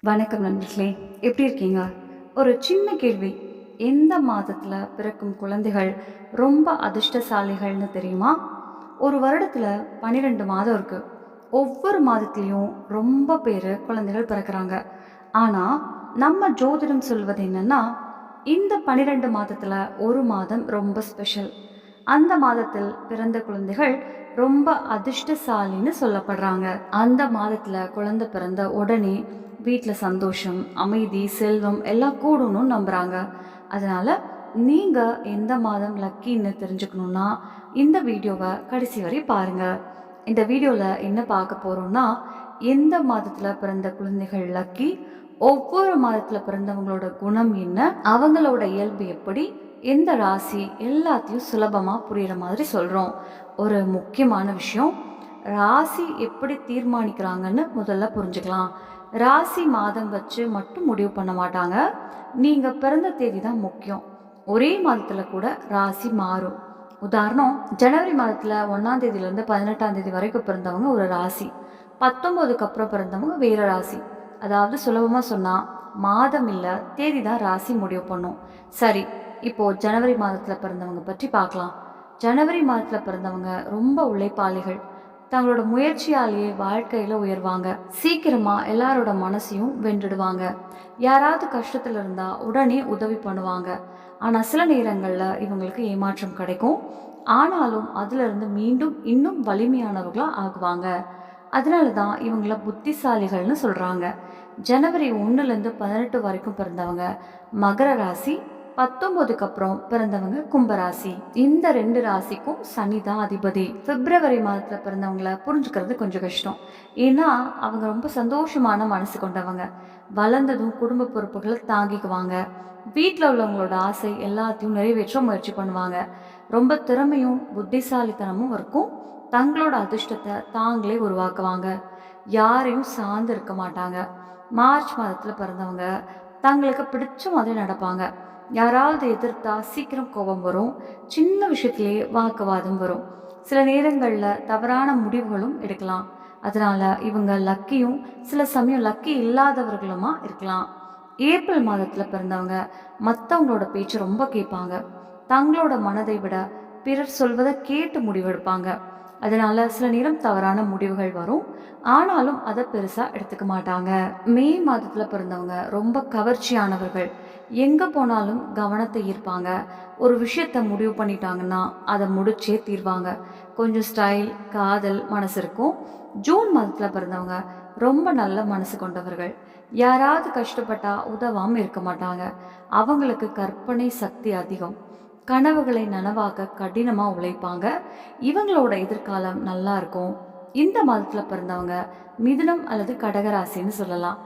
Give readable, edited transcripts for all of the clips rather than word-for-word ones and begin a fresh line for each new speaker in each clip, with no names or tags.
வணக்கம் நண்பர்களே, எப்படி இருக்கீங்க? ஒரு சின்ன கேள்வி. எந்த மாதத்துல பிறக்கும் குழந்தைகள் ரொம்ப அதிர்ஷ்டசாலிகள்னு தெரியுமா? ஒரு வருடத்துல 12 மாதம் இருக்கு. ஒவ்வொரு மாதத்துலயும் ரொம்ப பேரு குழந்தைகள் பிறக்குறாங்க. ஆனா, நம்ம ஜோதிடம் சொல்வது என்னன்னா, இந்த 12 மாதத்துல ஒரு மாதம் ரொம்ப ஸ்பெஷல். அந்த மாதத்தில் பிறந்த குழந்தைகள் ரொம்ப அதிர்ஷ்டசாலின்னு சொல்லப்படுறாங்க. அந்த மாதத்துல குழந்தை பிறந்த உடனே வீட்ல சந்தோஷம், அமைதி, செல்வம் எல்லாம் கூடும்னு நம்புறாங்க. அதனால நீங்க எந்த மாதம் லக்கின்னு தெரிஞ்சுக்கணும்னா இந்த வீடியோவை கடைசி வரை பாருங்க. இந்த வீடியோல என்ன பார்க்க போறோம்னா, எந்த மாதத்துல பிறந்த குழந்தைகள் லக்கி, ஒவ்வொரு மாதத்துல பிறந்தவங்களோட குணம் என்ன, அவங்களோட இயல்பு எப்படி, எந்த ராசி எல்லாத்தையும் சுலபமா புரியுற மாதிரி சொல்றோம். ஒரு முக்கியமான விஷயம், ராசி எப்படி தீர்மானிக்கிறாங்கன்னு முதல்ல புரிஞ்சுக்கலாம். ராசி மாதம் வச்சு மட்டும் முடிவு பண்ண மாட்டாங்க. நீங்க பிறந்த தேதி தான் முக்கியம். ஒரே மாதத்துல கூட ராசி மாறும். உதாரணம், ஜனவரி மாதத்துல 1ஆம் தேதியிலிருந்து 18ஆம் தேதி வரைக்கும் பிறந்தவங்க ஒரு ராசி, 19க்கு அப்புறம் பிறந்தவங்க வேற ராசி. அதாவது சுலபமா சொன்னா, மாதம் இல்ல தேதி தான் ராசி முடிவு பண்ணும். சரி, இப்போ ஜனவரி மாதத்துல பிறந்தவங்க பற்றி பார்க்கலாம். ஜனவரி மாதத்துல பிறந்தவங்க ரொம்ப உழைப்பாளிகள். தங்களோட முயற்சியாலேயே வாழ்க்கையில உயர்வாங்க. சீக்கிரமா எல்லாரோட மனசையும் வென்றுடுவாங்க. யாராவது கஷ்டத்துல இருந்தா உடனே உதவி பண்ணுவாங்க. ஆனா சில நேரங்கள்ல இவங்களுக்கு ஏமாற்றம் கிடைக்கும். ஆனாலும் அதுல இருந்து மீண்டும் இன்னும் வலிமையானவர்களா ஆகுவாங்க. அதனால தான் இவங்கள புத்திசாலிகள்னு சொல்றாங்க. ஜனவரி 1லேருந்து 18 வரைக்கும் பிறந்தவங்க மகர ராசி, 19க்கு அப்புறம் பிறந்தவங்க கும்பராசி. இந்த 2 ராசிக்கும் சனி தான் அதிபதி. பிப்ரவரி மாதத்துல பிறந்தவங்கள புரிஞ்சுக்கிறது கொஞ்சம் கஷ்டம். ஏன்னா அவங்க ரொம்ப சந்தோஷமான மனசு கொண்டவங்க. வளர்ந்ததும் குடும்ப பொறுப்புகளை தாங்கிக்குவாங்க. வீட்டில் உள்ளவங்களோட ஆசை எல்லாத்தையும் நிறைவேற்ற முயற்சி பண்ணுவாங்க. ரொம்ப திறமையும் புத்திசாலித்தனமும் இருக்கும். தங்களோட அதிர்ஷ்டத்தை தாங்களே உருவாக்குவாங்க. யாரையும் சார்ந்து இருக்க மாட்டாங்க. மார்ச் மாதத்துல பிறந்தவங்க தங்களுக்கு பிடிச்ச மாதிரி நடப்பாங்க. யாராவது எதிர்த்தா சீக்கிரம் கோபம் வரும். சின்ன விஷயத்திலேயே வாக்குவாதம் வரும். சில நேரங்கள்ல தவறான முடிவுகளும் எடுக்கலாம். அதனால இவங்க லக்கியும் சில சமயம் லக்கி இல்லாதவர்களுமா இருக்கலாம். ஏப்ரல் மாதத்துல பிறந்தவங்க மற்றவங்களோட பேச்சு ரொம்ப கேட்பாங்க. தங்களோட மனதை விட பிறர் சொல்வதை கேட்டு முடிவெடுப்பாங்க. அதனால சில நேரம் தவறான முடிவுகள் வரும். ஆனாலும் அதை பெருசா எடுத்துக்க மாட்டாங்க. மே மாதத்துல பிறந்தவங்க ரொம்ப கவர்ச்சியானவர்கள். எங்க போனாலும் கவனத்தை ஈர்ப்பாங்க. ஒரு விஷயத்த முடிவு பண்ணிட்டாங்கன்னா அதை முடிச்சே தீர்வாங்க. கொஞ்சம் ஸ்டைல், காதல் மனசு இருக்கும். ஜூன் மாதத்துல பிறந்தவங்க ரொம்ப நல்ல மனசு கொண்டவர்கள். யாராவது கஷ்டப்பட்டா உதவாம இருக்க மாட்டாங்க. அவங்களுக்கு கற்பனை சக்தி அதிகம். கனவுகளை நனவாக்க கடினமா உழைப்பாங்க. இவங்களோட எதிர்காலம் நல்லா இருக்கும். இந்த மாதத்துல பிறந்தவங்க மிதுனம் அல்லது கடகராசின்னு சொல்லலாம்.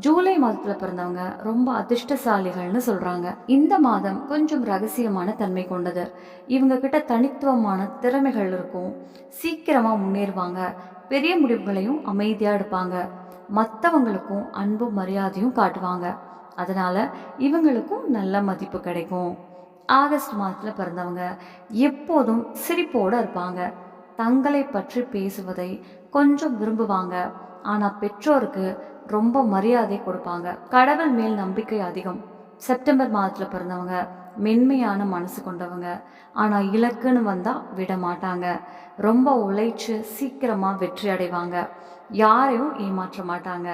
ஜூலை மாதத்துல பிறந்தவங்க ரொம்ப அதிர்ஷ்டசாலிகள்னு சொல்றாங்க. இந்த மாதம் கொஞ்சம் ரகசியமான தன்மை கொண்டது. இவங்க கிட்ட தனித்துவமான திறமைகள் இருக்கும். சீக்கிரமா முன்னேறுவாங்க. பெரிய முடிவுகளையும் அமைதியா எடுப்பாங்க. மற்றவங்களுக்கும் அன்பும் மரியாதையும் காட்டுவாங்க. அதனால இவங்களுக்கும் நல்ல மதிப்பு கிடைக்கும். ஆகஸ்ட் மாதத்துல பிறந்தவங்க எப்போதும் சிரிப்போட இருப்பாங்க. தங்களை பற்றி பேசுவதை கொஞ்சம் விரும்புவாங்க. ஆனா பெற்றோருக்கு ரொம்ப மரியாதை கொடுப்பாங்க. கடவுள் மேல் நம்பிக்கை அதிகம். செப்டம்பர் மாதத்துல பிறந்தவங்க மென்மையான மனசு கொண்டவங்க. ஆனா இலக்குன்னு வந்தா விட மாட்டாங்க. ரொம்ப உழைச்சு சீக்கிரமா வெற்றி அடைவாங்க. யாரையும் ஏமாற்ற மாட்டாங்க.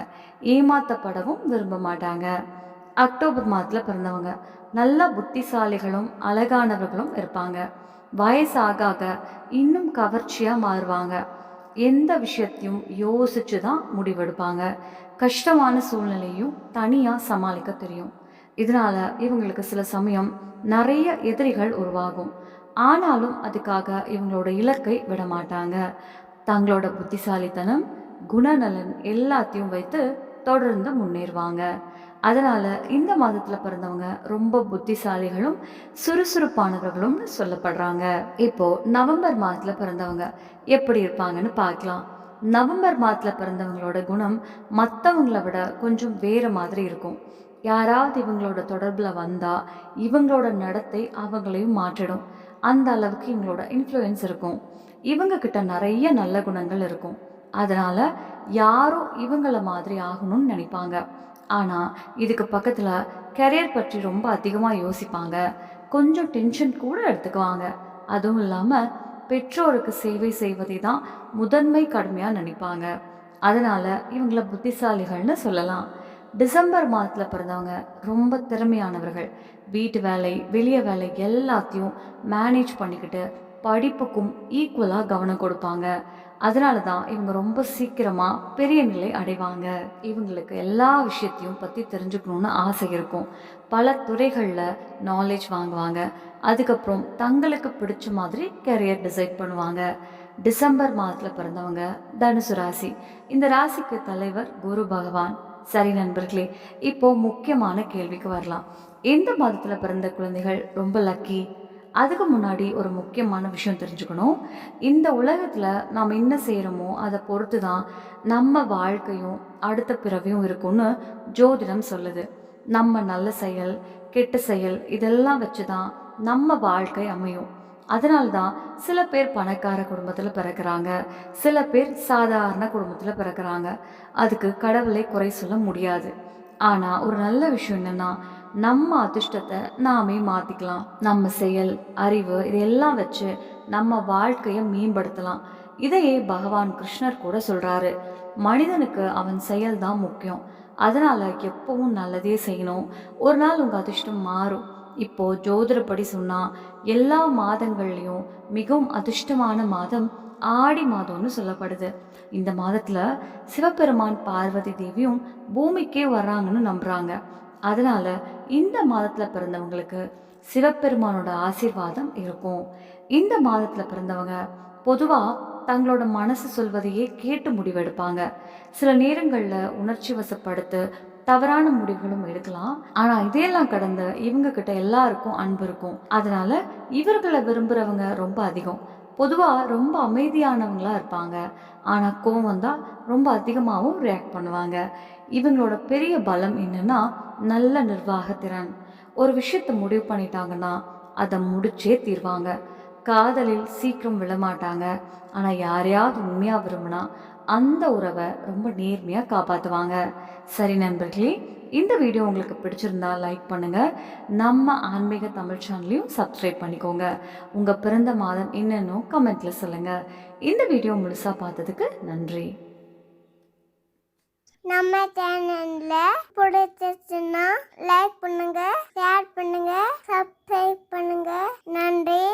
ஏமாத்தப்படவும் விரும்ப மாட்டாங்க. அக்டோபர் மாதத்துல பிறந்தவங்க நல்ல புத்திசாலிகளும் அழகானவர்களும் இருப்பாங்க. வயசாக ஆக இன்னும் கவர்ச்சியா மாறுவாங்க. எந்த விஷயத்தையும் யோசிச்சு தான் முடிவெடுப்பாங்க. கஷ்டமான சூழ்நிலையும் தனியா சமாளிக்க தெரியும். இதனால இவங்களுக்கு சில சமயம் நிறைய எதிரிகள் உருவாகும். ஆனாலும் அதுக்காக இவங்களோட இலக்கை விட மாட்டாங்க. தங்களோட புத்திசாலித்தனம், குணநலன் எல்லாத்தையும் வைத்து தொடர்ந்து முன்னேறுவாங்க. அதனால இந்த மாதத்துல பிறந்தவங்க ரொம்ப புத்திசாலிகளும் சுறுசுறுப்பானவர்களும் சொல்லப்படுறாங்க. இப்போ நவம்பர் மாதத்துல பிறந்தவங்க எப்படி இருப்பாங்கன்னு பார்க்கலாம். நவம்பர் மாதத்துல பிறந்தவங்களோட குணம் மற்றவங்கள விட கொஞ்சம் வேற மாதிரி இருக்கும். யாராவது இவங்களோட தொடர்புல வந்தா இவங்களோட நடத்தை அவங்களையும் மாற்றிடும். அந்த அளவுக்கு இவங்களோட இன்ஃப்ளூயன்ஸ் இருக்கும். இவங்க கிட்ட நிறைய நல்ல குணங்கள் இருக்கும். அதனால யாரும் இவங்கள மாதிரி ஆகணும்னு நினைப்பாங்க. ஆனால் இதுக்கு பக்கத்தில் கெரியர் பற்றி ரொம்ப அதிகமாக யோசிப்பாங்க. கொஞ்சம் டென்ஷன் கூட எடுத்துக்குவாங்க. அதுவும் இல்லாமல் பெற்றோருக்கு சேவை செய்வதை தான் முதன்மை கடமையாக நினைப்பாங்க. அதனால் இவங்கள புத்திசாலிகள்னு சொல்லலாம். டிசம்பர் மாதத்தில் பிறந்தவங்க ரொம்ப திறமையானவர்கள். வீட்டு வேலை, வெளிய வேலை எல்லாத்தையும் மேனேஜ் பண்ணிக்கிட்டு படிப்புக்கும் ஈக்குவலாக கவனம் கொடுப்பாங்க. அதனால தான் இவங்க ரொம்ப சீக்கிரமாக பெரிய நிலை அடைவாங்க. இவங்களுக்கு எல்லா விஷயத்தையும் பற்றி தெரிஞ்சுக்கணுன்னு ஆசை இருக்கும். பல துறைகளில் நாலேஜ் வாங்குவாங்க. அதுக்கப்புறம் தங்களுக்கு பிடிச்ச மாதிரி கெரியர் டிசைட் பண்ணுவாங்க. டிசம்பர் மாதத்தில் பிறந்தவங்க தனுசு ராசி. இந்த ராசிக்கு தலைவர் குரு பகவான். சரி நண்பர்களே, இப்போ முக்கியமான கேள்விக்கு வரலாம். எந்த மாதத்தில் பிறந்த குழந்தைகள் ரொம்ப லக்கி? அதுக்கு முன்னாடி ஒரு முக்கியமான விஷயம் தெரிஞ்சுக்கணும். இந்த உலகத்தில் நாம் என்ன செய்கிறோமோ அதை பொறுத்து தான் நம்ம வாழ்க்கையும் அடுத்த பிறவியும் இருக்கும்னு ஜோதிடம் சொல்லுது. நம்ம நல்ல செயல், கெட்ட செயல் இதெல்லாம் வச்சு தான் நம்ம வாழ்க்கை அமையும். அதனால தான் சில பேர் பணக்கார குடும்பத்தில் பிறக்கிறாங்க, சில பேர் சாதாரண குடும்பத்தில் பிறக்கிறாங்க. அதுக்கு கடவுளை குறை சொல்ல முடியாது. ஆனால் ஒரு நல்ல விஷயம் என்னென்னா, நம்ம அதிர்ஷ்டத்தை நாமே மாற்றிக்கலாம். நம்ம செயல், அறிவு இதையெல்லாம் வச்சு நம்ம வாழ்க்கையை மேம்படுத்தலாம். இதையே பகவான் கிருஷ்ணர் கூட சொல்கிறாரு. மனிதனுக்கு அவன் செயல் தான் முக்கியம். அதனால் எப்பவும் நல்லதே செய்யணும். ஒரு நாள் உங்கள் அதிர்ஷ்டம் மாறும். இப்போ ஜோதிடப்படி சொன்னால் எல்லா மாதங்கள்லேயும் மிகவும் அதிர்ஷ்டமான மாதம் ஆடி மாதம்னு சொல்லப்படுது. இந்த மாதத்தில் சிவபெருமான் பார்வதி தேவியும் பூமிக்கே வர்றாங்கன்னு நம்புகிறாங்க. அதனால இந்த மாதத்தில் பிறந்தவங்களுக்கு சிவபெருமானோட ஆசீர்வாதம் இருக்கும். இந்த மாதத்தில் பிறந்தவங்க பொதுவாக தங்களோட மனசு சொல்வதையே கேட்டு முடிவெடுப்பாங்க. சில நேரங்களில் உணர்ச்சி வசப்படுத்து தவறான முடிவுகளும் எடுக்கலாம். ஆனால் இதையெல்லாம் கடந்து இவங்க கிட்ட எல்லாருக்கும் அன்பு இருக்கும். அதனால இவர்களை விரும்புகிறவங்க ரொம்ப அதிகம். பொதுவாக ரொம்ப அமைதியானவங்களா இருப்பாங்க. ஆனால் கோவம் வந்தால் ரொம்ப அதிகமாகவும் ரியாக்ட் பண்ணுவாங்க. இவங்களோட பெரிய பலம் என்னன்னா நல்ல நிர்வாகத்திறன். ஒரு விஷயத்தை முடிவு பண்ணிட்டாங்கன்னா அதை முடிச்சே தீர்வாங்க. காதலில் சீக்கிரம் விழமாட்டாங்க. ஆனால் யாரையாவது உண்மையாக விரும்பினா அந்த உறவை ரொம்ப நேர்மையாக காப்பாற்றுவாங்க. சரி நண்பர்களே, இந்த வீடியோ உங்களுக்கு பிடிச்சிருந்தா லைக் பண்ணுங்கள். நம்ம ஆன்மீக தமிழ் சேனலையும் சப்ஸ்கிரைப் பண்ணிக்கோங்க. உங்கள் பிறந்த மாதம் என்னன்னு கமெண்ட்டில் சொல்லுங்கள். இந்த வீடியோ முழுசாக பார்த்ததுக்கு நன்றி.
நம்ம சேனல்ல பிடிச்சிருச்சுன்னா லைக் பண்ணுங்க, ஷேர் பண்ணுங்க, சப்ஸ்கிரைப் பண்ணுங்க. நன்றி.